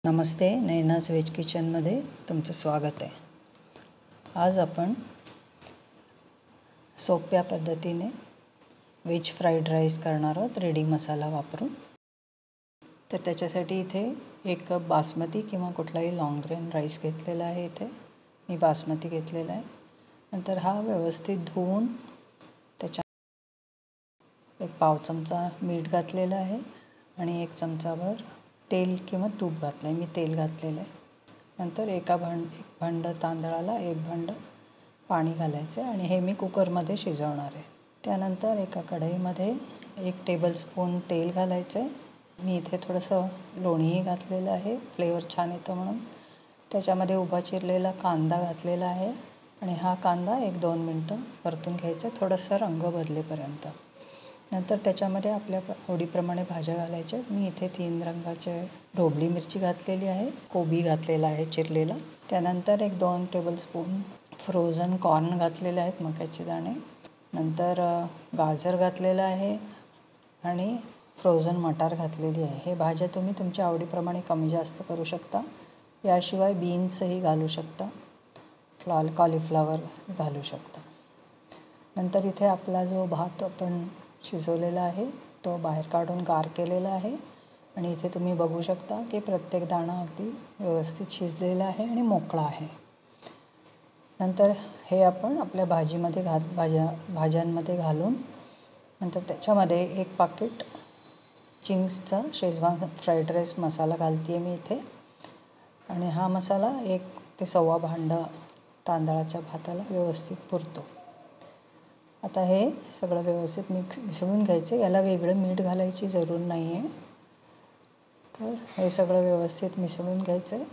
नमस्ते, Naina's veg किचनमध्ये तुमचं स्वागत आहे। आज आपण सोप्या पद्धतीने व्हेज फ्राईड राईस करणार आहोत रेडी मसाला वापरून। तर त्याच्यासाठी इथे 1 कप बासमती किंवा कुठलाही लॉंग ग्रेन राईस घेतलेला आहे। इथे मी बासमती घेतलेला आहे। नंतर हा व्यवस्थित धुवून त्याच्यात 1 पाव चमचा मीठ घातलेलं आहे आणि 1 चमचाभर तेल किंवा तूप घातलं आहे। मी तेल घातलेलं आहे। नंतर एक भांड तांदळाला 1 भांड पाणी घालायचं आहे आणि हे मी कुकरमध्ये शिजवणार आहे। त्यानंतर एका कढईमध्ये 1 टेबलस्पून तेल घालायचं आहे। मी इथे थोडंसं लोणीही घातलेलं आहे, फ्लेवर छान येतं म्हणून। त्याच्यामध्ये उभा चिरलेला कांदा घातलेला आहे आणि हा कांदा 1-2 मिनटं परतून घ्यायचा, थोडासा रंग बदलेपर्यंत। नंतर त्याच्यामध्ये आपल्या आवडीप्रमाणे भाज्या घालायच्या। मी इथे 3 रंगाचे ढोबळी मिरची घातलेली आहे, कोबी घातलेला आहे चिरलेला। त्यानंतर 1-2 टेबलस्पून फ्रोझन कॉर्न घातलेले आहेत, मक्याचे दाणे। नंतर गाजर घातलेलं आहे आणि फ्रोझन मटार घातलेली आहे। हे भाज्या तुम्ही तुमच्या आवडीप्रमाणे कमी जास्त करू शकता। याशिवाय बीन्सही घालू शकता, कॉलीफ्लॉवर घालू शकता। नंतर इथे आपला जो भात आपण शिजवलेला आहे तो बाहेर काढून गार केलेला आहे आणि इथे तुम्ही बघू शकता की प्रत्येक दाणा अगदी व्यवस्थित शिजलेला आहे आणि मोकळा आहे। नंतर हे आपण आपल्या भाज्यांमध्ये घालून नंतर त्याच्यामध्ये 1 पाकीट चिंग्सचा शेजवान फ्राईड राईस मसाला घालते आहे मी इथे आणि हा मसाला 1 ते 1.25 भांड तांदळाच्या भाताला व्यवस्थित पुरतो। आता हे सगळं व्यवस्थित मिसळून घ्यायचं। याला वेगळं मीठ घालायची जरूर नाही आहे। तर हे सगळं व्यवस्थित मिसळून घ्यायचं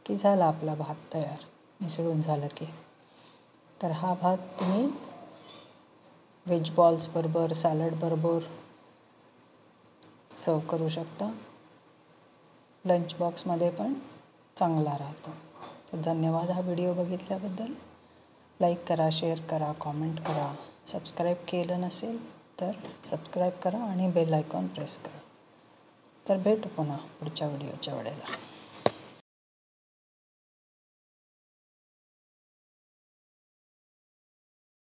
की झाला आपला भात तयार। मिसळून झालं की तर हा भात तुम्ही व्हेज बॉल्सबरोबर, सॅलडबरोबर सर्व करू शकता। लंच बॉक्समध्ये पण चांगला राहतो। तर धन्यवाद हा व्हिडिओ बघितल्याबद्दल। लाईक करा, शेअर करा, कॉमेंट करा। सबस्क्राईब केलं नसेल तर सबस्क्राईब करा आणि बेल आयकॉन प्रेस करा। तर भेटू पुन्हा पुढच्या व्हिडिओच्या वेळेला।